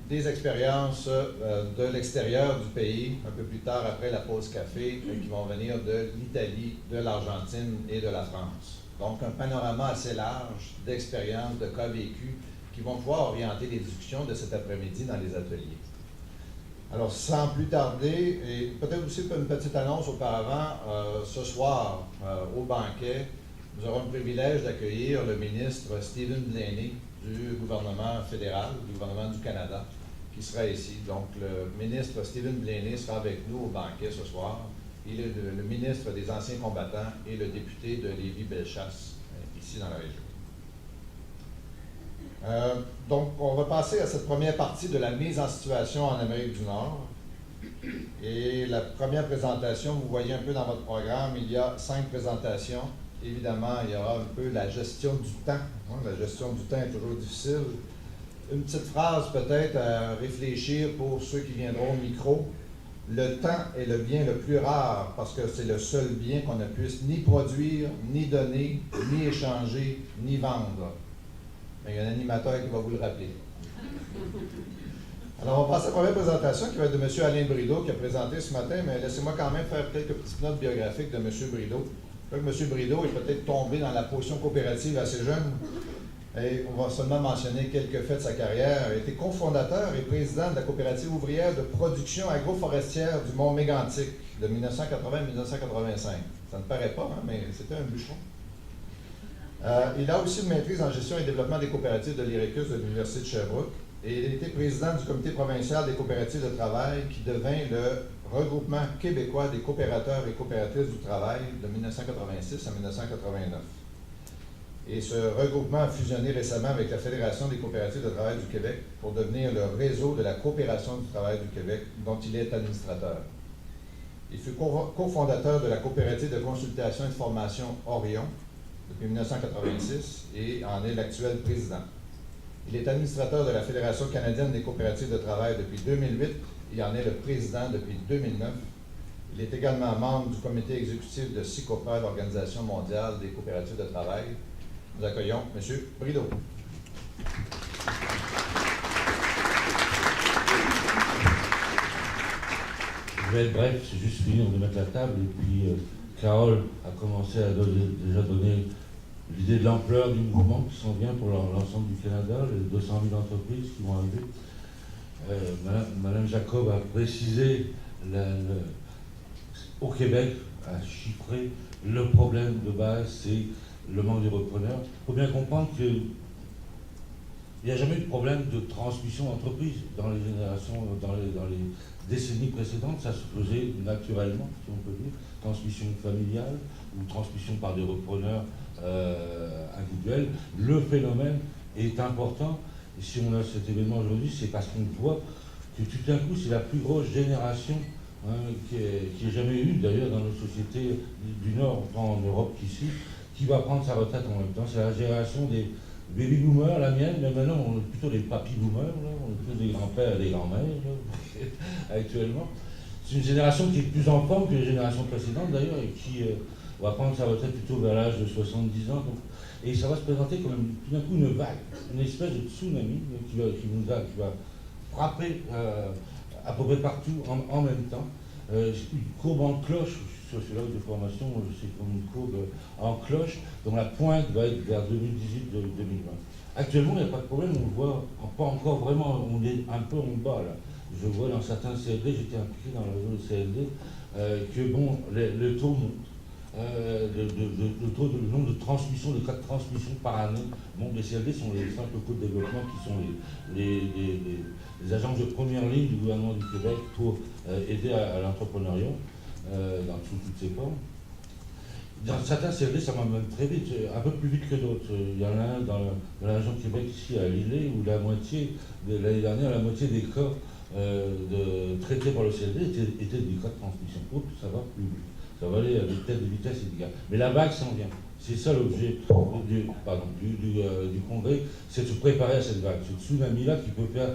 des expériences de l'extérieur du pays, un peu plus tard après la pause café, qui vont venir de l'Italie, de l'Argentine et de la France. Donc un panorama assez large d'expériences, de cas vécus qui vont pouvoir orienter les discussions de cet après-midi dans les ateliers. Alors sans plus tarder, et peut-être aussi une petite annonce auparavant, ce soir au banquet, nous aurons le privilège d'accueillir le ministre Stephen Blaney du gouvernement fédéral, du gouvernement du Canada, qui sera ici. Donc, le ministre Stephen Blaney sera avec nous au banquet ce soir. Il est le ministre des Anciens combattants et le député de Lévis-Bellechasse, ici dans la région. Donc, on va passer à cette première partie de la mise en situation en Amérique du Nord. Et la première présentation, vous voyez un peu dans votre programme, il y a 5 présentations. Évidemment, il y aura un peu la gestion du temps. La gestion du temps est toujours difficile. Une petite phrase peut-être à réfléchir pour ceux qui viendront au micro. Le temps est le bien le plus rare parce que c'est le seul bien qu'on ne puisse ni produire, ni donner, ni échanger, ni vendre. Mais il y a un animateur qui va vous le rappeler. Alors, on passe à la première présentation qui va être de M. Alain Brideau qui a présenté ce matin, mais laissez-moi quand même faire quelques petites notes biographiques de M. Brideau. M. Brideau est peut-être tombé dans la position coopérative assez jeune. Et on va seulement mentionner quelques faits de sa carrière. Il a été cofondateur et président de la coopérative ouvrière de production agroforestière du Mont Mégantic de 1980 à 1985. Ça ne paraît pas, hein, mais c'était un bûcheron. Il a aussi une maîtrise en gestion et développement des coopératives de l'IRECUS de l'Université de Sherbrooke. Et il a été président du comité provincial des coopératives de travail qui devint le regroupement québécois des coopérateurs et coopératrices du travail de 1986 à 1989. Et ce regroupement a fusionné récemment avec la Fédération des coopératives de travail du Québec pour devenir le réseau de la coopération du travail du Québec, dont il est administrateur. Il fut cofondateur de la coopérative de consultation et de formation Orion depuis 1986 et en est l'actuel président. Il est administrateur de la Fédération canadienne des coopératives de travail depuis 2008 et en est le président depuis 2009. Il est également membre du comité exécutif de SICOPA, l'Organisation mondiale des coopératives de travail. Nous accueillons M. Brideau. Je vais être bref, c'est juste finir de mettre la table et puis Carole a commencé à déjà donner l'idée de l'ampleur du mouvement qui s'en vient pour l'ensemble du Canada, les 200 000 entreprises qui vont arriver. Madame Jacob a précisé au Québec, a chiffré le problème de base, c'est le manque de repreneurs. Il faut bien comprendre qu'il n'y a jamais eu de problème de transmission d'entreprise dans les générations, dans les décennies précédentes. Ça se faisait naturellement, si on peut dire, transmission familiale ou transmission par des repreneurs individuels. Le phénomène est important. Et si on a cet événement aujourd'hui, c'est parce qu'on voit que tout d'un coup, c'est la plus grosse génération qui ait jamais eu, d'ailleurs, dans nos sociétés du Nord, tant en Europe qu'ici, qui va prendre sa retraite en même temps. C'est la génération des baby boomers, la mienne, mais maintenant on est plutôt des papy boomers, là. On est plutôt des grands-pères et des grands-mères, actuellement. C'est une génération qui est plus en forme que les générations précédentes, d'ailleurs, et qui va prendre sa retraite plutôt vers l'âge de 70 ans. Donc, et ça va se présenter comme tout d'un coup une vague, une espèce de tsunami qui va frapper à peu près partout en même temps. Une courbe en cloche, je suis sociologue de formation, c'est comme une courbe en cloche, dont la pointe va être vers 2018-2020. Actuellement, il n'y a pas de problème, on le voit pas encore vraiment, on est un peu en bas là. Je vois dans certains CLD, j'étais impliqué dans le réseau de CLD, que bon, le taux monte. Le nombre de transmissions, de cas de transmission par année. Bon, les CLD sont les simples coûts de développement qui sont les agences de première ligne du gouvernement du Québec pour aider à l'entrepreneuriat dans toutes ses formes. Dans certains CLD, ça va même très vite, un peu plus vite que d'autres. Il y en a un dans la région de Québec, ici à Lilley, où l'année dernière, la moitié des cas traités par le CLD étaient des cas de transmission. Oups, ça va plus vite. Ça va aller à des vitesses inégales. Mais la vague s'en vient. C'est ça l'objet du congrès, c'est de se préparer à cette vague, ce tsunami-là qui peut faire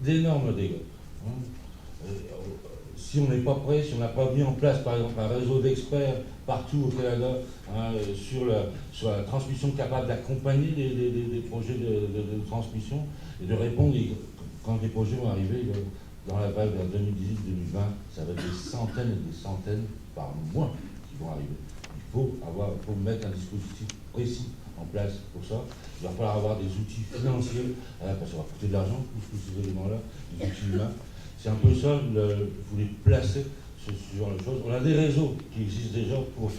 d'énormes dégâts. Si on n'est pas prêt, si on n'a pas mis en place, par exemple, un réseau d'experts partout au Canada sur la transmission capable d'accompagner des projets de transmission et de répondre quand les projets vont arriver, dans la vague vers 2018-2020, ça va être des centaines et des centaines par mois qui vont arriver. Il faut mettre un dispositif précis en place pour ça. Il va falloir avoir des outils financiers, parce que ça va coûter de l'argent, tous ces éléments-là, des outils humains. C'est un peu ça, il faut les placer, ce genre de choses. On a des réseaux qui existent déjà pour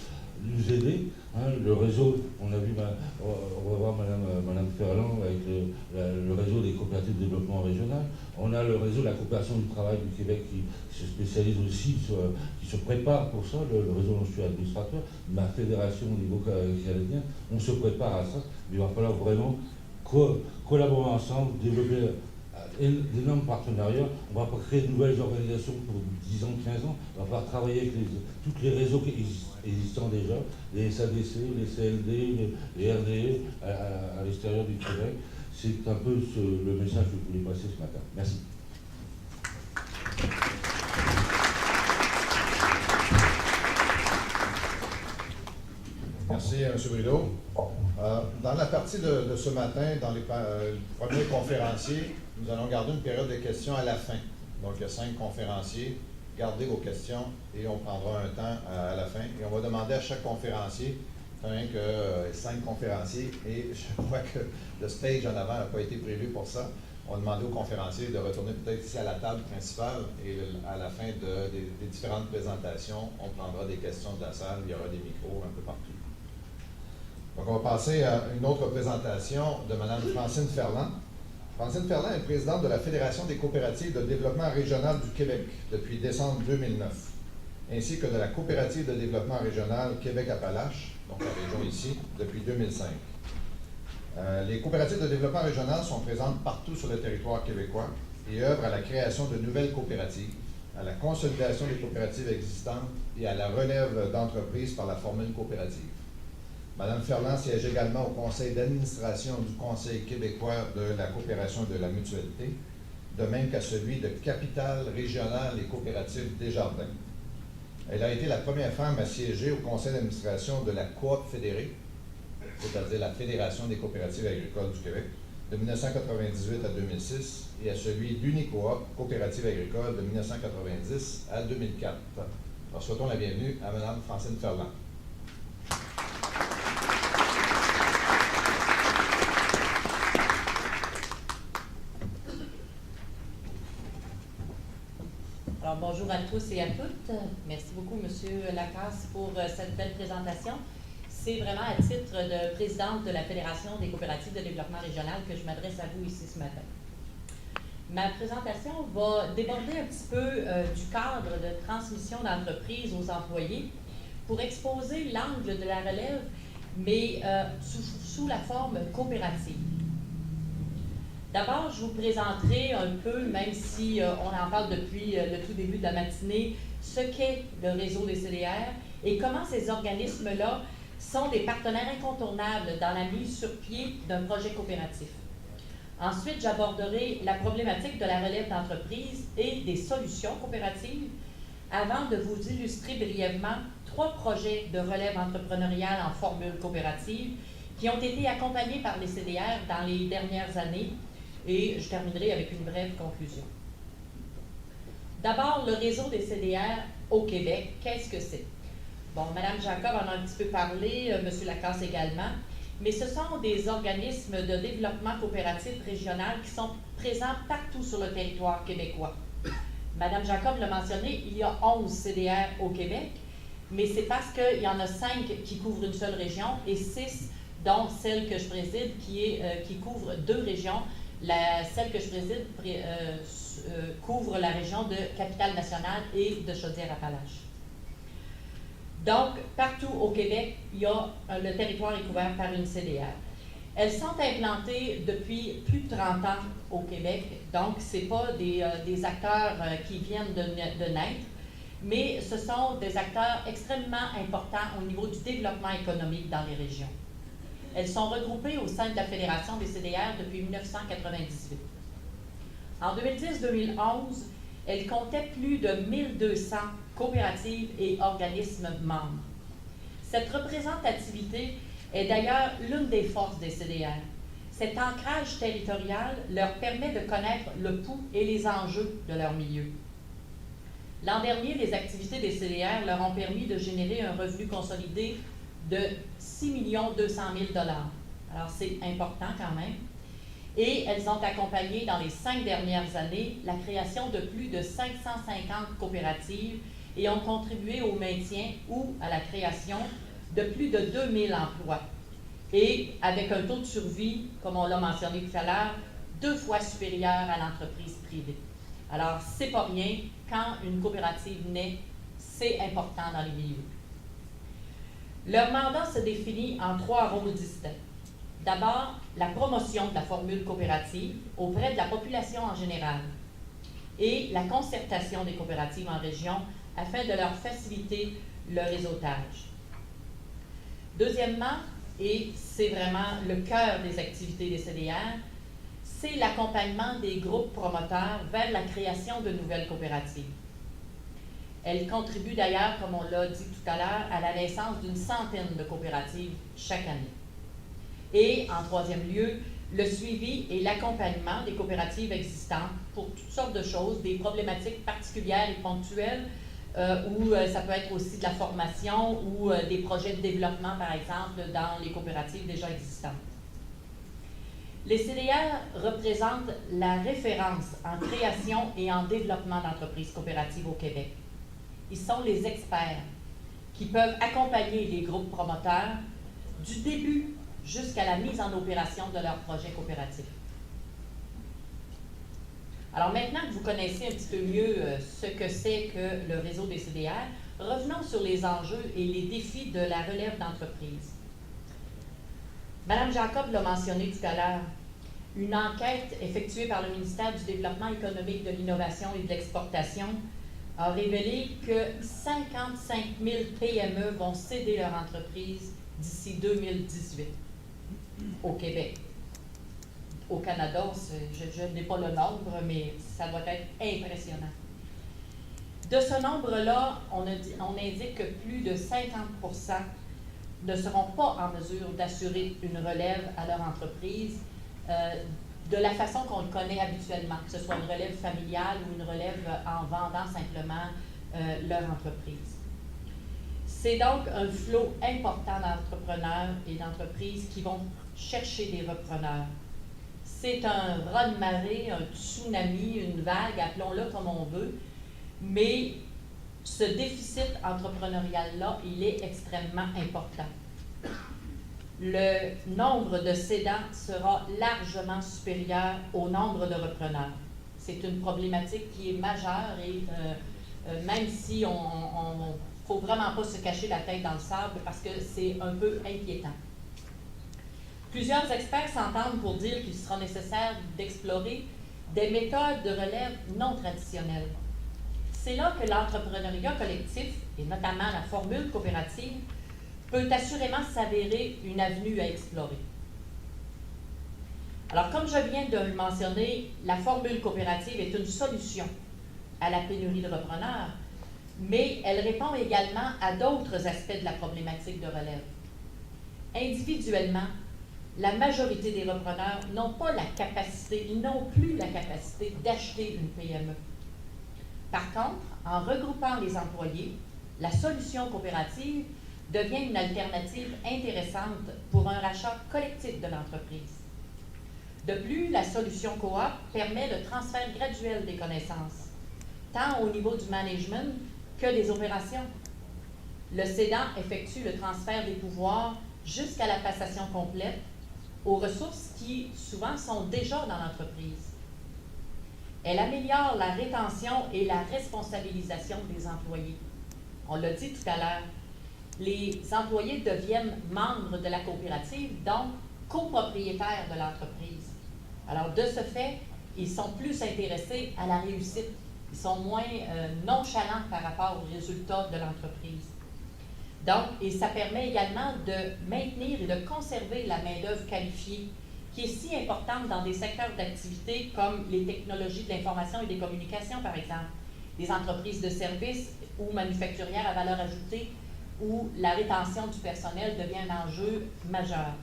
nous aider. Le réseau, on a vu, on va voir Madame Ferland avec le réseau des coopératives de développement régional. On a le réseau de la coopération du travail du Québec qui se spécialise aussi, qui se prépare pour ça, le réseau dont je suis administrateur, ma fédération au niveau canadien, on se prépare à ça, mais il va falloir vraiment collaborer ensemble, développer d'énormes partenariats. On va pas créer de nouvelles organisations pour 10 ans, 15 ans. On va falloir travailler avec tous les réseaux existants déjà, les SADC, les CLD, les RDE à l'extérieur du Québec. C'est un peu le message que je voulais passer ce matin. Merci. Merci, M. Brideau. Dans la partie de ce matin, dans les premiers conférenciers, nous allons garder une période de questions à la fin. Donc, il y a 5 conférenciers. Gardez vos questions et on prendra un temps à la fin. Et on va demander à chaque conférencier, rien que 5 conférenciers, et je vois que le stage en avant n'a pas été prévu pour ça. On va demander aux conférenciers de retourner peut-être ici à la table principale et à la fin des différentes présentations, on prendra des questions de la salle. Il y aura des micros un peu partout. Donc, on va passer à une autre présentation de Mme Francine Ferland. Francine Ferland est présidente de la Fédération des coopératives de développement régional du Québec depuis décembre 2009, ainsi que de la Coopérative de développement régional Québec-Appalaches, donc la région ici, depuis 2005. Les coopératives de développement régional sont présentes partout sur le territoire québécois et œuvrent à la création de nouvelles coopératives, à la consolidation des coopératives existantes et à la relève d'entreprises par la formule coopérative. Mme Ferland siège également au conseil d'administration du Conseil québécois de la coopération et de la mutualité, de même qu'à celui de Capitale régionale et coopérative Desjardins. Elle a été la première femme à siéger au conseil d'administration de la Coop fédérée, c'est-à-dire la Fédération des coopératives agricoles du Québec, de 1998 à 2006, et à celui d'Unicoop, coopérative agricole, de 1990 à 2004. Alors, souhaitons la bienvenue à Mme Francine Ferland. Alors, bonjour à tous et à toutes. Merci beaucoup, M. Lacasse, pour cette belle présentation. C'est vraiment à titre de présidente de la Fédération des coopératives de développement régional que je m'adresse à vous ici ce matin. Ma présentation va déborder un petit peu du cadre de transmission d'entreprise aux employés pour exposer l'angle de la relève, mais sous la forme coopérative. D'abord, je vous présenterai un peu, même si on en parle depuis le tout début de la matinée, ce qu'est le réseau des CDR et comment ces organismes-là sont des partenaires incontournables dans la mise sur pied d'un projet coopératif. Ensuite, j'aborderai la problématique de la relève d'entreprise et des solutions coopératives avant de vous illustrer brièvement 3 projets de relève entrepreneuriale en formule coopérative qui ont été accompagnés par les CDR dans les dernières années. Et je terminerai avec une brève conclusion. D'abord, le réseau des CDR au Québec, qu'est-ce que c'est? Bon, Mme Jacob en a un petit peu parlé, M. Lacasse également, mais ce sont des organismes de développement coopératif régional qui sont présents partout sur le territoire québécois. Mme Jacob l'a mentionné, il y a 11 CDR au Québec, mais c'est parce qu'il y en a 5 qui couvrent une seule région et 6, dont celle que je préside, qui couvre 2 régions. Celle que je préside couvre la région de Capitale-Nationale et de Chaudière-Appalaches. Donc, partout au Québec, le territoire est couvert par une CDR. Elles sont implantées depuis plus de 30 ans au Québec, donc ce n'est pas des acteurs qui viennent de naître, mais ce sont des acteurs extrêmement importants au niveau du développement économique dans les régions. Elles sont regroupées au sein de la Fédération des CDR depuis 1998. En 2010-2011, elles comptaient plus de 1200 coopératives et organismes membres. Cette représentativité est d'ailleurs l'une des forces des CDR. Cet ancrage territorial leur permet de connaître le pouls et les enjeux de leur milieu. L'an dernier, les activités des CDR leur ont permis de générer un revenu consolidé de 6 200 000 $. Alors, c'est important quand même. Et elles ont accompagné dans les 5 dernières années la création de plus de 550 coopératives et ont contribué au maintien ou à la création de plus de 2000 emplois. Et avec un taux de survie, comme on l'a mentionné tout à l'heure, 2 fois supérieur à l'entreprise privée. Alors, c'est pas rien, quand une coopérative naît, c'est important dans les milieux. Leur mandat se définit en 3 rôles distincts. D'abord, la promotion de la formule coopérative auprès de la population en général et la concertation des coopératives en région afin de leur faciliter le réseautage. Deuxièmement, et c'est vraiment le cœur des activités des CDR, c'est l'accompagnement des groupes promoteurs vers la création de nouvelles coopératives. Elles contribuent d'ailleurs, comme on l'a dit tout à l'heure, à la naissance d'une centaine de coopératives chaque année. Et en troisième lieu, le suivi et l'accompagnement des coopératives existantes pour toutes sortes de choses, des problématiques particulières et ponctuelles, ou ça peut être aussi de la formation ou des projets de développement, par exemple, dans les coopératives déjà existantes. Les CDR représentent la référence en création et en développement d'entreprises coopératives au Québec. Ils sont les experts qui peuvent accompagner les groupes promoteurs du début jusqu'à la mise en opération de leurs projets coopératifs. Alors maintenant que vous connaissez un petit peu mieux ce que c'est que le réseau des CDR, revenons sur les enjeux et les défis de la relève d'entreprise. Madame Jacob l'a mentionné tout à l'heure, une enquête effectuée par le ministère du Développement économique, de l'Innovation et de l'Exportation a révélé que 55 000 PME vont céder leur entreprise d'ici 2018 au Québec. Au Canada, je n'ai pas le nombre, mais ça doit être impressionnant. De ce nombre-là, on indique que plus de 50% ne seront pas en mesure d'assurer une relève à leur entreprise de la façon qu'on le connaît habituellement, que ce soit une relève familiale ou une relève en vendant simplement leur entreprise. C'est donc un flot important d'entrepreneurs et d'entreprises qui vont chercher des repreneurs. C'est un raz-de-marée, un tsunami, une vague, appelons-le comme on veut, mais ce déficit entrepreneurial-là, il est extrêmement important. Le nombre de cédants sera largement supérieur au nombre de repreneurs. C'est une problématique qui est majeure et même si on faut vraiment pas se cacher la tête dans le sable parce que c'est un peu inquiétant. Plusieurs experts s'entendent pour dire qu'il sera nécessaire d'explorer des méthodes de relève non traditionnelles. C'est là que l'entrepreneuriat collectif, et notamment la formule coopérative, peut assurément s'avérer une avenue à explorer. Alors, comme je viens de le mentionner, la formule coopérative est une solution à la pénurie de repreneurs, mais elle répond également à d'autres aspects de la problématique de relève. Individuellement, la majorité des repreneurs n'ont pas la capacité, ils n'ont plus la capacité d'acheter une PME. Par contre, en regroupant les employés, la solution coopérative devient une alternative intéressante pour un rachat collectif de l'entreprise. De plus, la solution coop permet le transfert graduel des connaissances, tant au niveau du management que des opérations. Le cédant effectue le transfert des pouvoirs jusqu'à la passation complète aux ressources qui, souvent, sont déjà dans l'entreprise. Elle améliore la rétention et la responsabilisation des employés. On l'a dit tout à l'heure, les employés deviennent membres de la coopérative, donc copropriétaires de l'entreprise. Alors, de ce fait, ils sont plus intéressés à la réussite. Ils sont moins nonchalants par rapport aux résultats de l'entreprise. Donc, et ça permet également de maintenir et de conserver la main-d'œuvre qualifiée, qui est si importante dans des secteurs d'activité comme les technologies de l'information et des communications, par exemple, les entreprises de services ou manufacturières à valeur ajoutée, où la rétention du personnel devient un enjeu majeur.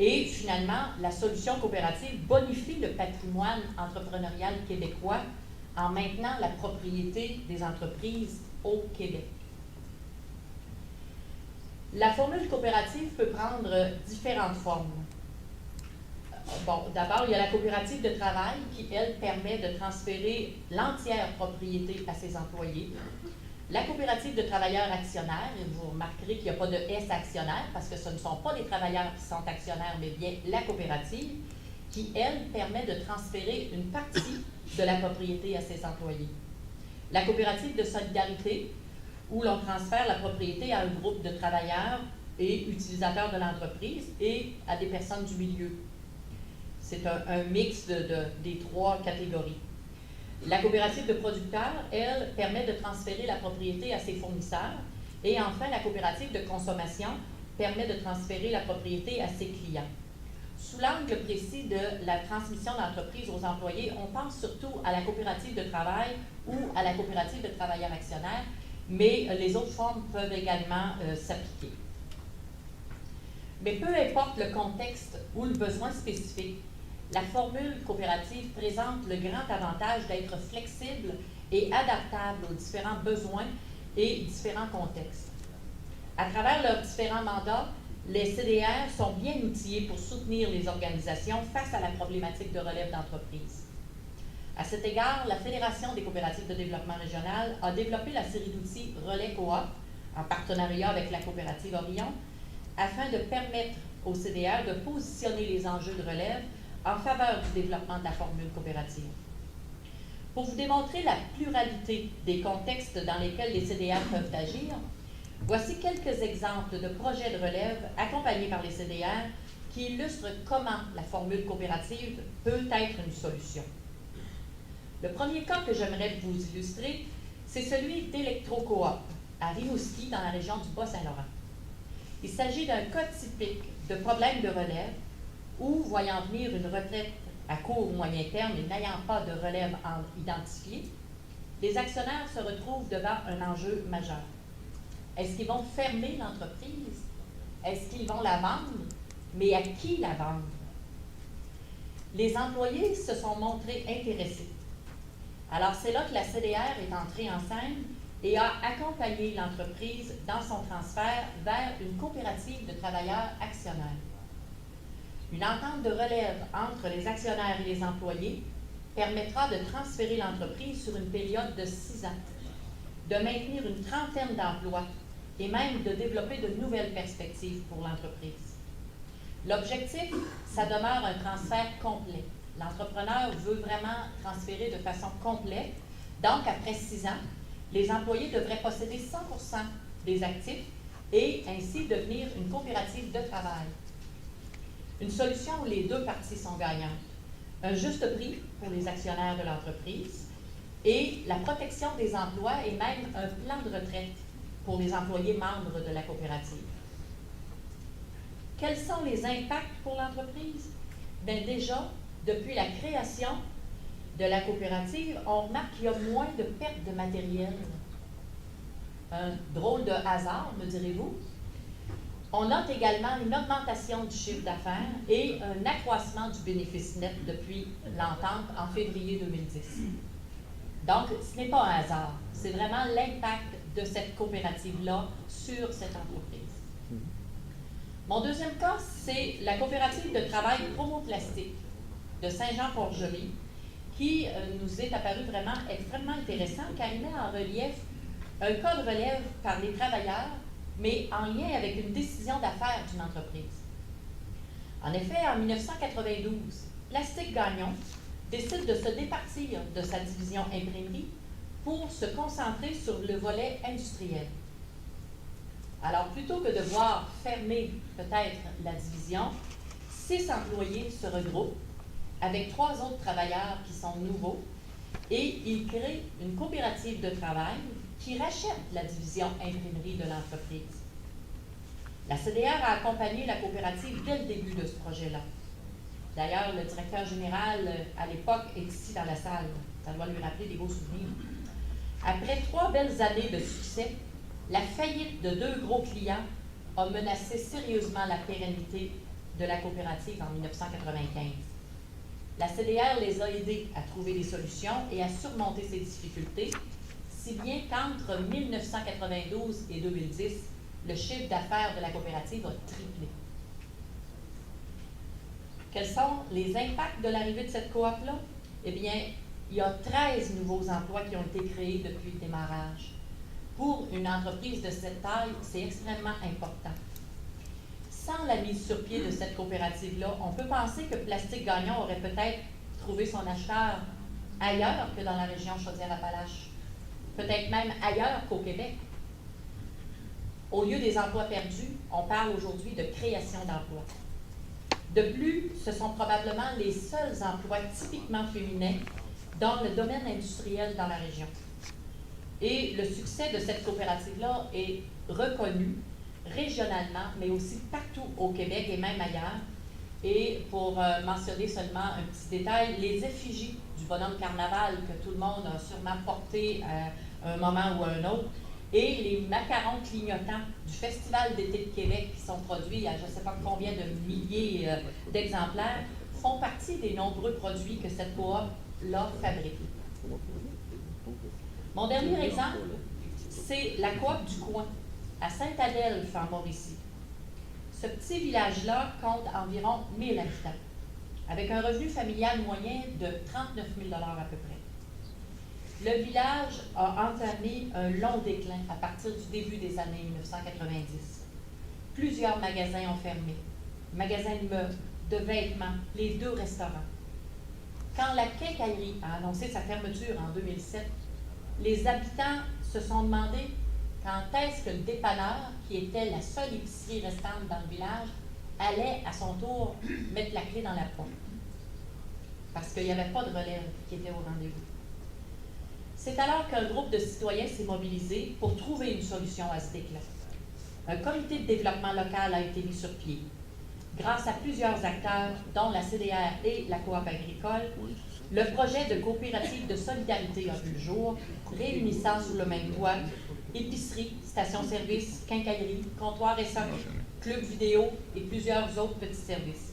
Et finalement, la solution coopérative bonifie le patrimoine entrepreneurial québécois en maintenant la propriété des entreprises au Québec. La formule coopérative peut prendre différentes formes. Bon, d'abord, il y a la coopérative de travail qui, elle, permet de transférer l'entière propriété à ses employés. La coopérative de travailleurs actionnaires, et vous remarquerez qu'il n'y a pas de S actionnaire parce que ce ne sont pas les travailleurs qui sont actionnaires, mais bien la coopérative, qui, elle, permet de transférer une partie de la propriété à ses employés. La coopérative de solidarité, où l'on transfère la propriété à un groupe de travailleurs et utilisateurs de l'entreprise et à des personnes du milieu. C'est un mix des trois catégories. La coopérative de producteurs, elle, permet de transférer la propriété à ses fournisseurs. Et enfin, la coopérative de consommation permet de transférer la propriété à ses clients. Sous l'angle précis de la transmission d'entreprise aux employés, on pense surtout à la coopérative de travail ou à la coopérative de travailleurs actionnaires, mais les autres formes peuvent également s'appliquer. Mais peu importe le contexte ou le besoin spécifique, la formule coopérative présente le grand avantage d'être flexible et adaptable aux différents besoins et différents contextes. À travers leurs différents mandats, les CDR sont bien outillés pour soutenir les organisations face à la problématique de relève d'entreprise. À cet égard, la Fédération des coopératives de développement régional a développé la série d'outils Relais Coop, en partenariat avec la coopérative Orion, afin de permettre aux CDR de positionner les enjeux de relève en faveur du développement de la formule coopérative. Pour vous démontrer la pluralité des contextes dans lesquels les CDR peuvent agir, voici quelques exemples de projets de relève accompagnés par les CDR qui illustrent comment la formule coopérative peut être une solution. Le premier cas que j'aimerais vous illustrer, c'est celui d'Électro-Coop, à Rimouski, dans la région du Bas-Saint-Laurent. Il s'agit d'un cas typique de problème de relève où, voyant venir une retraite à court ou moyen terme et n'ayant pas de relève identifiée, les actionnaires se retrouvent devant un enjeu majeur. Est-ce qu'ils vont fermer l'entreprise? Est-ce qu'ils vont la vendre? Mais à qui la vendre? Les employés se sont montrés intéressés. Alors, c'est là que la CDR est entrée en scène et a accompagné l'entreprise dans son transfert vers une coopérative de travailleurs actionnaires. Une entente de relève entre les actionnaires et les employés permettra de transférer l'entreprise sur une période de 6 ans, de maintenir une trentaine d'emplois et même de développer de nouvelles perspectives pour l'entreprise. L'objectif, ça demeure un transfert complet. L'entrepreneur veut vraiment transférer de façon complète. Donc, après 6 ans, les employés devraient posséder 100% des actifs et ainsi devenir une coopérative de travail. Une solution où les deux parties sont gagnantes. Un juste prix pour les actionnaires de l'entreprise et la protection des emplois et même un plan de retraite pour les employés membres de la coopérative. Quels sont les impacts pour l'entreprise? Bien déjà, depuis la création de la coopérative, on remarque qu'il y a moins de pertes de matériel. Un drôle de hasard, me direz-vous. On note également une augmentation du chiffre d'affaires et un accroissement du bénéfice net depuis l'entente en février 2010. Donc, ce n'est pas un hasard. C'est vraiment l'impact de cette coopérative-là sur cette entreprise. Mon deuxième cas, c'est la coopérative de travail Promoplastique de Saint-Jean-Port-Joli, qui nous est apparu vraiment extrêmement intéressant car il met en relief un cas de relève par les travailleurs, mais en lien avec une décision d'affaires d'une entreprise. En effet, en 1992, Plastique Gagnon décide de se départir de sa division imprimerie pour se concentrer sur le volet industriel. Alors, plutôt que de voir fermer peut-être la division, 6 employés se regroupent avec 3 autres travailleurs qui sont nouveaux et ils créent une coopérative de travail qui rachète la division imprimerie de l'entreprise. La CDR a accompagné la coopérative dès le début de ce projet-là. D'ailleurs, le directeur général, à l'époque, est ici dans la salle. Ça doit lui rappeler des beaux souvenirs. Après 3 belles années de succès, la faillite de 2 gros clients a menacé sérieusement la pérennité de la coopérative en 1995. La CDR les a aidés à trouver des solutions et à surmonter ces difficultés, si bien qu'entre 1992 et 2010, le chiffre d'affaires de la coopérative a triplé. Quels sont les impacts de l'arrivée de cette coop-là? Eh bien, il y a 13 nouveaux emplois qui ont été créés depuis le démarrage. Pour une entreprise de cette taille, c'est extrêmement important. Sans la mise sur pied de cette coopérative-là, on peut penser que Plastique Gagnon aurait peut-être trouvé son acheteur ailleurs que dans la région Chaudière-Appalaches, peut-être même ailleurs qu'au Québec. Au lieu des emplois perdus, on parle aujourd'hui de création d'emplois. De plus, ce sont probablement les seuls emplois typiquement féminins dans le domaine industriel dans la région. Et le succès de cette coopérative-là est reconnu régionalement, mais aussi partout au Québec et même ailleurs. Et pour mentionner seulement un petit détail, les effigies du bonhomme carnaval que tout le monde a sûrement porté à un moment ou à un autre, et les macarons clignotants du Festival d'été de Québec qui sont produits à je ne sais pas combien de milliers d'exemplaires, font partie des nombreux produits que cette coop-là fabrique. Mon dernier exemple, c'est la coop du coin, à Sainte-Adelphe, en Mauricie. Ce petit village-là compte environ 1000 habitants, avec un revenu familial moyen de 39 000 à peu près. Le village a entamé un long déclin à partir du début des années 1990. Plusieurs magasins ont fermé, magasins de meubles, de vêtements, les 2 restaurants. Quand la quincaillerie a annoncé sa fermeture en 2007, les habitants se sont demandé quand est-ce que le dépanneur, qui était la seule épicerie restante dans le village, allait à son tour mettre la clé dans la porte. Parce qu'il n'y avait pas de relève qui était au rendez-vous. C'est alors qu'un groupe de citoyens s'est mobilisé pour trouver une solution à ce déclin. Un comité de développement local a été mis sur pied. Grâce à plusieurs acteurs, dont la CDR et la coop agricole, le projet de coopérative de solidarité a vu le jour, réunissant sous le même toit épicerie, station-service, quincaillerie, comptoir et socle, club vidéo et plusieurs autres petits services.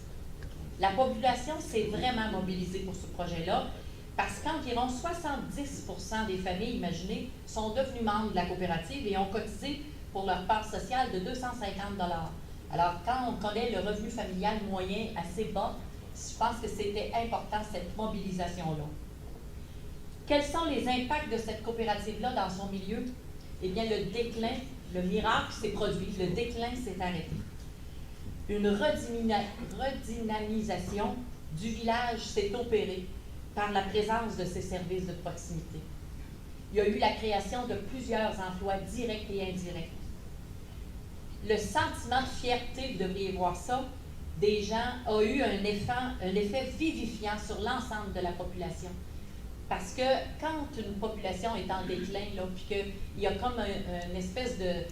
La population s'est vraiment mobilisée pour ce projet-là parce qu'environ 70% des familles, imaginez, sont devenues membres de la coopérative et ont cotisé pour leur part sociale de 250 $. Alors, quand on connaît le revenu familial moyen assez bas, je pense que c'était important, cette mobilisation-là. Quels sont les impacts de cette coopérative-là dans son milieu? Eh bien, le déclin, le miracle s'est produit, le déclin s'est arrêté. Une redynamisation du village s'est opérée par la présence de ces services de proximité. Il y a eu la création de plusieurs emplois directs et indirects. Le sentiment de fierté, vous devriez voir ça, des gens a eu un effet vivifiant sur l'ensemble de la population. Parce que quand une population est en déclin, puis qu'il y a comme une espèce de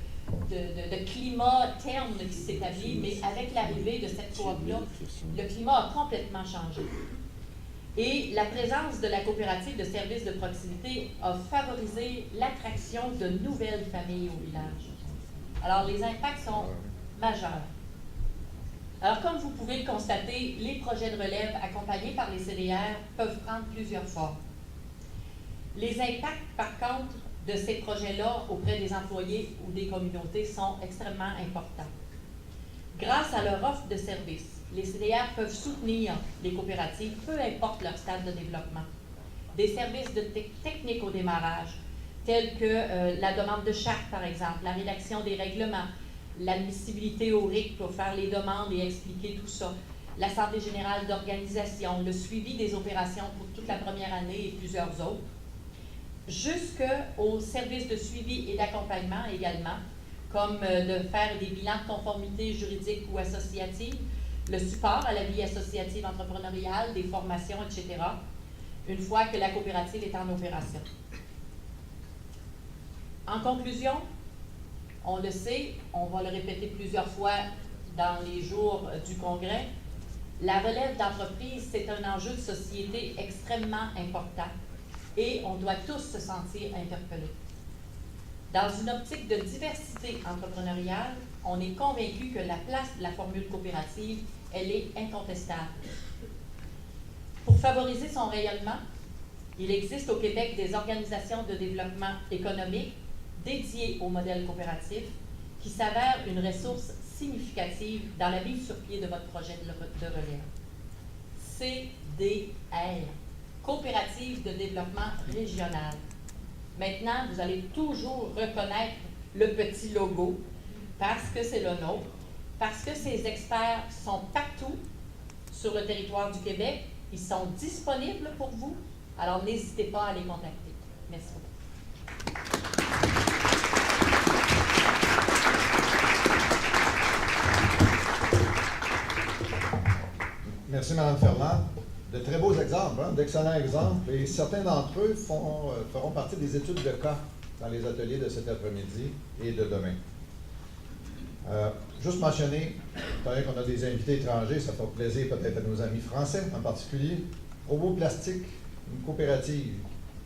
climat terne qui s'établit, mais avec l'arrivée de cette coop-là, le climat a complètement changé. Et la présence de la coopérative de services de proximité a favorisé l'attraction de nouvelles familles au village. Alors, les impacts sont majeurs. Alors, comme vous pouvez le constater, les projets de relève accompagnés par les CDR peuvent prendre plusieurs formes. Les impacts, par contre, de ces projets-là auprès des employés ou des communautés sont extrêmement importants. Grâce à leur offre de services, les CDR peuvent soutenir les coopératives, peu importe leur stade de développement. Des services de technique au démarrage, tels que la demande de charte, par exemple, la rédaction des règlements, l'admissibilité au RIC pour faire les demandes et expliquer tout ça, l'Assemblée générale d'organisation, le suivi des opérations pour toute la première année et plusieurs autres, jusqu'aux services de suivi et d'accompagnement également, comme de faire des bilans de conformité juridique ou associative, le support à la vie associative entrepreneuriale, des formations, etc., une fois que la coopérative est en opération. En conclusion, on le sait, on va le répéter plusieurs fois dans les jours du Congrès, la relève d'entreprise, c'est un enjeu de société extrêmement important et on doit tous se sentir interpellés. Dans une optique de diversité entrepreneuriale, on est convaincu que la place de la formule coopérative elle est incontestable. Pour favoriser son rayonnement, il existe au Québec des organisations de développement économique dédiées au modèle coopératif qui s'avèrent une ressource significative dans la mise sur pied de votre projet de relève. CDR, Coopérative de développement régional. Maintenant, vous allez toujours reconnaître le petit logo parce que c'est le nôtre, parce que ces experts sont partout sur le territoire du Québec. Ils sont disponibles pour vous, alors n'hésitez pas à les contacter. Merci beaucoup. Merci, Mme Ferland. De très beaux exemples, hein, d'excellents exemples, et certains d'entre eux feront partie des études de cas dans les ateliers de cet après-midi et de demain. Juste mentionner, étant donné qu'on a des invités étrangers, ça fait plaisir peut-être à nos amis français en particulier. Robot Plastique, une coopérative.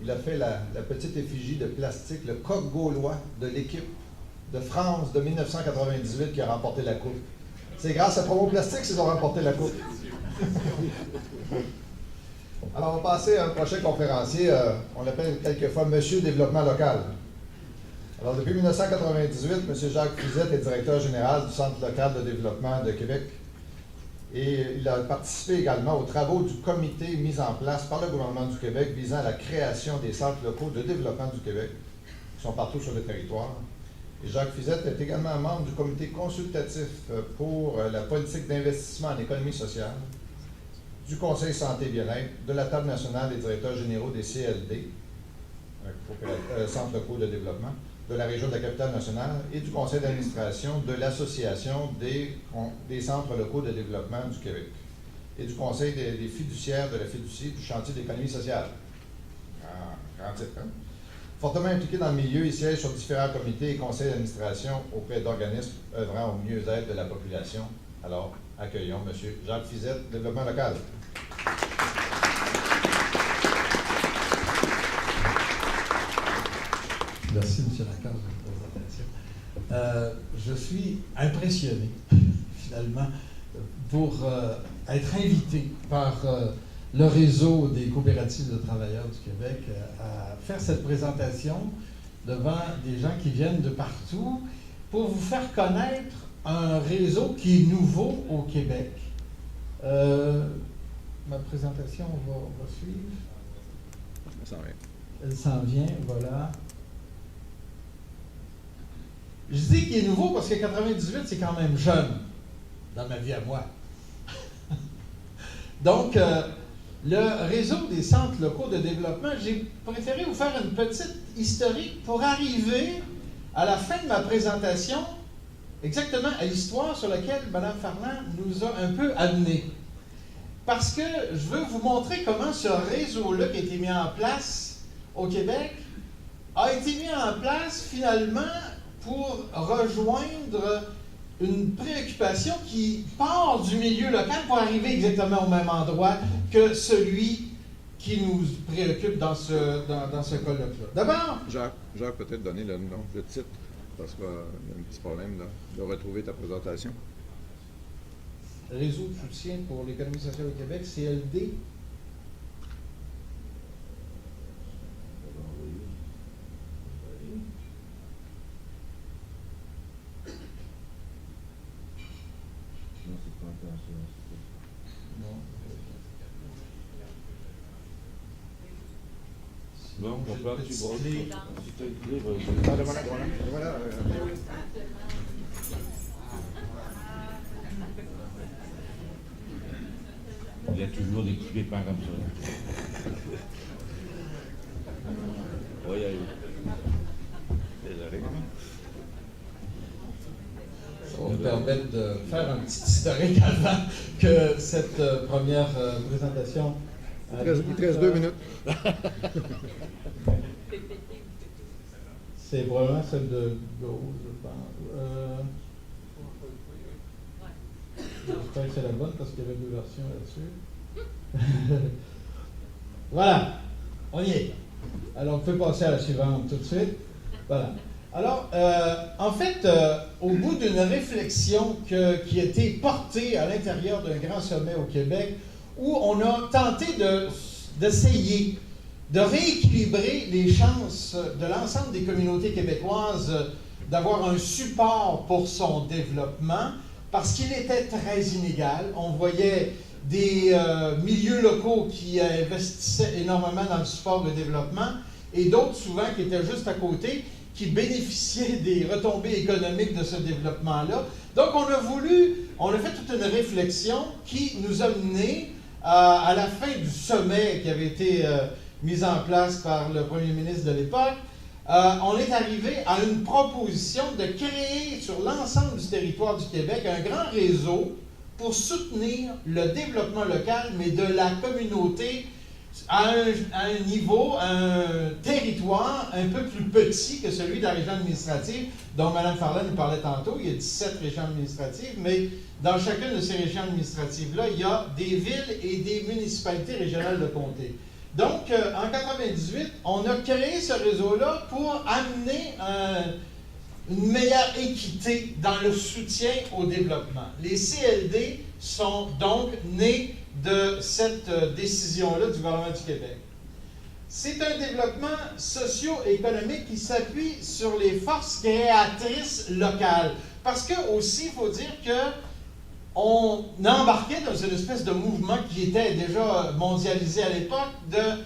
Il a fait la petite effigie de plastique, le coq gaulois de l'équipe de France de 1998 qui a remporté la coupe. C'est grâce à Robot Plastique qu'ils ont remporté la coupe. Alors, on va passer à un prochain conférencier. On l'appelle quelquefois Monsieur Développement Local. Alors, depuis 1998, M. Jacques Fizette est directeur général du Centre local de développement de Québec. Et il a participé également aux travaux du comité mis en place par le gouvernement du Québec visant à la création des centres locaux de développement du Québec, qui sont partout sur le territoire. Et Jacques Fizette est également membre du comité consultatif pour la politique d'investissement en économie sociale, du Conseil santé et bien-être, de la Table nationale des directeurs généraux des CLD, Centres locaux de développement, de la région de la Capitale-Nationale et du conseil d'administration de l'Association des centres locaux de développement du Québec et du conseil des fiduciaires de la fiducie du chantier d'économie sociale. Grand titre, hein? Fortement impliqué dans le milieu, il siège sur différents comités et conseils d'administration auprès d'organismes œuvrant au mieux-être de la population. Alors, accueillons M. Jacques Fizette, développement local. Merci, M. Lacasse, de la présentation. Je suis impressionné, finalement, pour être invité par le réseau des coopératives de travailleurs du Québec à faire cette présentation devant des gens qui viennent de partout pour vous faire connaître un réseau qui est nouveau au Québec. Ma présentation va suivre. Ça s'en vient. Elle s'en vient, voilà. Je dis qu'il est nouveau parce que 98, c'est quand même jeune dans ma vie à moi. Donc, le réseau des centres locaux de développement, j'ai préféré vous faire une petite historique pour arriver à la fin de ma présentation exactement à l'histoire sur laquelle Mme Ferland nous a un peu amenés. Parce que je veux vous montrer comment ce réseau-là qui a été mis en place au Québec a été mis en place finalement pour rejoindre une préoccupation qui part du milieu local pour arriver exactement au même endroit que celui qui nous préoccupe dans ce colloque-là. D'abord... Jacques, peut-être donner le nom, le titre, parce qu'il y a un petit problème là, de retrouver ta présentation. Réseau de soutien pour l'économie sociale au Québec, CLD. Non, on peut tu brosses. Voilà. Il y a toujours des petits pépins comme ça. Oui, il y a eu. Désolé. Ça va me permettre de faire un petit historique avant que cette première présentation. Il te reste 2 minutes. C'est probablement celle de gauche, je pense. J'espère que c'est la bonne parce qu'il y avait 2 versions là-dessus. Voilà, on y est. Alors, on peut passer à la suivante tout de suite. Voilà. Alors, en fait, au bout d'une réflexion qui a été portée à l'intérieur d'un grand sommet au Québec, où on a tenté d'essayer de rééquilibrer les chances de l'ensemble des communautés québécoises d'avoir un support pour son développement, parce qu'il était très inégal. On voyait des milieux locaux qui investissaient énormément dans le support au développement, et d'autres souvent qui étaient juste à côté, qui bénéficiaient des retombées économiques de ce développement-là. Donc on a fait toute une réflexion qui nous a mené à la fin du sommet qui avait été mis en place par le premier ministre de l'époque. On est arrivé à une proposition de créer sur l'ensemble du territoire du Québec un grand réseau pour soutenir le développement local, mais de la communauté à un niveau, un territoire un peu plus petit que celui de la région administrative dont Mme Farland nous parlait tantôt. Il y a 17 régions administratives, mais dans chacune de ces régions administratives-là, il y a des villes et des municipalités régionales de comté. Donc, en 1998, on a créé ce réseau-là pour amener une meilleure équité dans le soutien au développement. Les CLD sont donc nés de cette décision-là du gouvernement du Québec. C'est un développement socio-économique qui s'appuie sur les forces créatrices locales. Parce que aussi, il faut dire qu'on embarquait dans une espèce de mouvement qui était déjà mondialisé à l'époque, de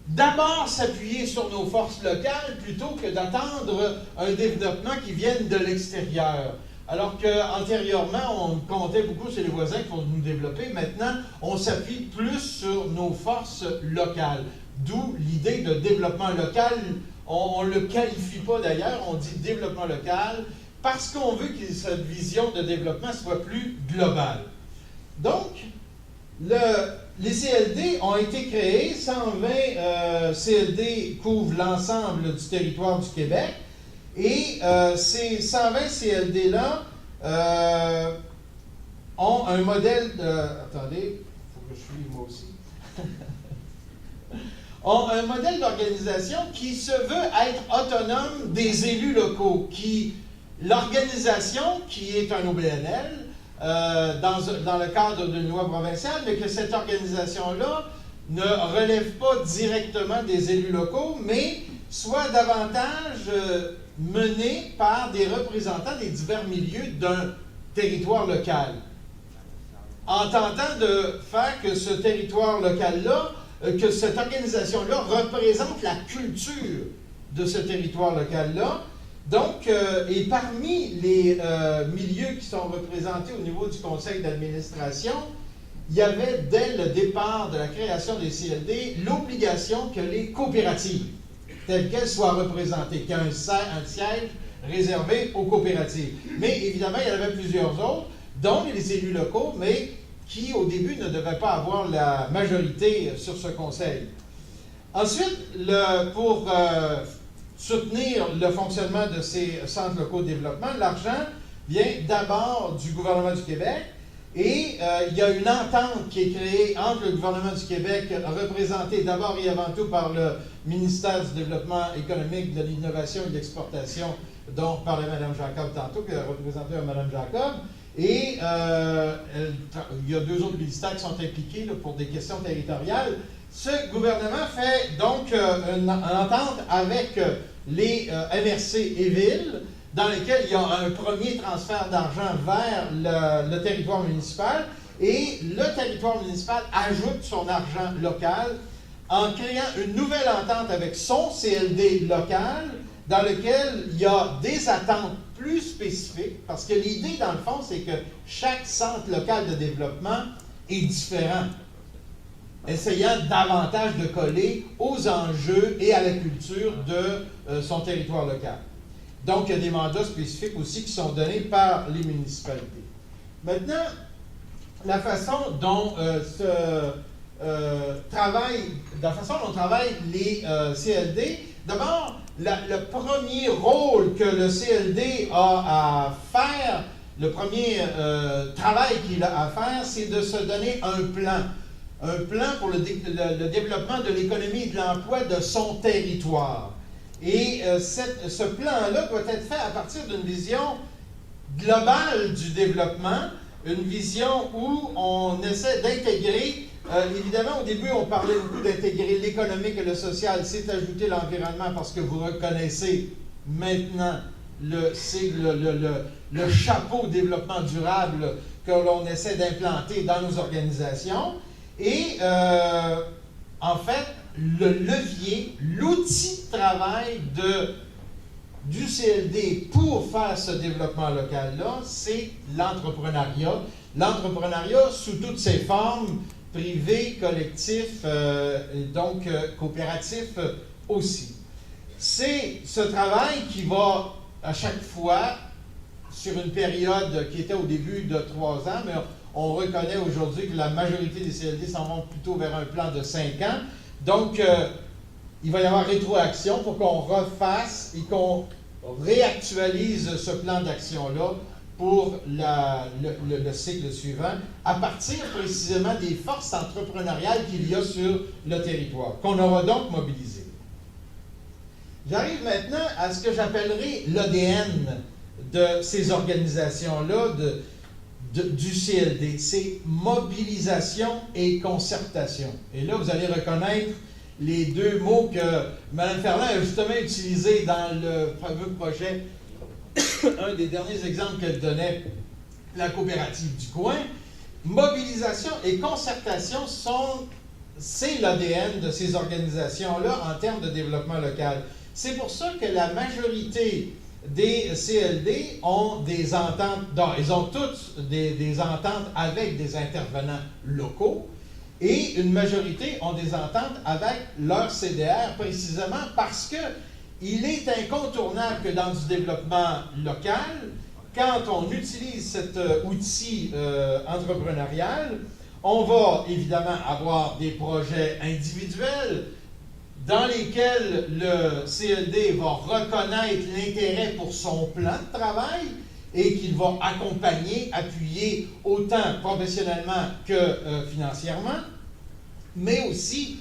d'abord s'appuyer sur nos forces locales plutôt que d'attendre un développement qui vienne de l'extérieur. Alors qu'antérieurement, on comptait beaucoup sur les voisins pour nous développer. Maintenant, on s'appuie plus sur nos forces locales. D'où l'idée de développement local. On ne le qualifie pas d'ailleurs, on dit développement local, parce qu'on veut que cette vision de développement soit plus globale. Donc, les CLD ont été créés, 120 CLD couvrent l'ensemble du territoire du Québec, et ces 120 CLD-là ont un modèle de... Attendez, il faut que je suive moi aussi. Ont un modèle d'organisation qui se veut être autonome des élus locaux. L'organisation, qui est un OBNL, dans le cadre d'une loi provinciale, mais que cette organisation-là ne relève pas directement des élus locaux, mais soit davantage menée par des représentants des divers milieux d'un territoire local. En tentant de faire que ce territoire local-là, que cette organisation-là représente la culture de ce territoire local-là. Donc, et parmi les milieux qui sont représentés au niveau du conseil d'administration, il y avait, dès le départ de la création des CLD, l'obligation que les coopératives, telles qu'elles, soient représentées, qu'il y ait un siège réservé aux coopératives. Mais évidemment, il y en avait plusieurs autres, dont les élus locaux, mais qui, au début, ne devaient pas avoir la majorité sur ce conseil. Ensuite, pour soutenir le fonctionnement de ces centres locaux de développement, l'argent vient d'abord du gouvernement du Québec, et il y a une entente qui est créée entre le gouvernement du Québec, représenté d'abord et avant tout par le ministère du Développement économique, de l'Innovation et de l'Exportation, dont parlait Mme Jacob tantôt, qui est représentée par Mme Jacob. Et il y a deux autres ministères qui sont impliqués là, pour des questions territoriales. Ce gouvernement fait donc une entente avec les MRC et villes, dans lesquelles il y a un premier transfert d'argent vers le territoire municipal, et le territoire municipal ajoute son argent local en créant une nouvelle entente avec son CLD local, dans lequel il y a des attentes plus spécifiques, parce que l'idée, dans le fond, c'est que chaque centre local de développement est différent, essayant davantage de coller aux enjeux et à la culture de son territoire local. Donc, il y a des mandats spécifiques aussi qui sont donnés par les municipalités. Maintenant, la façon dont travaillent les CLD, d'abord, le premier rôle que le CLD a à faire, le premier travail qu'il a à faire, c'est de se donner un plan pour le développement de l'économie et de l'emploi de son territoire. Et ce plan-là doit être fait à partir d'une vision globale du développement, une vision où on essaie d'intégrer, évidemment au début on parlait beaucoup d'intégrer l'économique et le social, c'est ajouter l'environnement parce que vous reconnaissez maintenant le chapeau développement durable que l'on essaie d'implanter dans nos organisations. Et en fait, le levier, l'outil de travail du CLD pour faire ce développement local-là, c'est l'entrepreneuriat. L'entrepreneuriat sous toutes ses formes, privé, collectif, donc coopératif aussi. C'est ce travail qui va, à chaque fois, sur une période qui était au début de 3 ans, mais on reconnaît aujourd'hui que la majorité des CLD s'en vont plutôt vers un plan de 5 ans. Donc, il va y avoir rétroaction pour qu'on refasse et qu'on réactualise ce plan d'action-là pour le cycle suivant, à partir précisément des forces entrepreneuriales qu'il y a sur le territoire, qu'on aura donc mobilisées. J'arrive maintenant à ce que j'appellerai l'ADN de ces organisations-là, du CLD. C'est mobilisation et concertation. Et là, vous allez reconnaître les deux mots que Mme Ferland a justement utilisés dans le fameux projet, un des derniers exemples qu'elle donnait, la coopérative du coin. Mobilisation et concertation c'est l'ADN de ces organisations-là en termes de développement local. C'est pour ça que la majorité des CLD ont des ententes, ils ont tous des ententes avec des intervenants locaux, et une majorité ont des ententes avec leur CDR, précisément parce que il est incontournable que dans du développement local, quand on utilise cet outil entrepreneurial, on va évidemment avoir des projets individuels dans lesquels le CLD va reconnaître l'intérêt pour son plan de travail et qu'il va accompagner, appuyer autant professionnellement que financièrement, mais aussi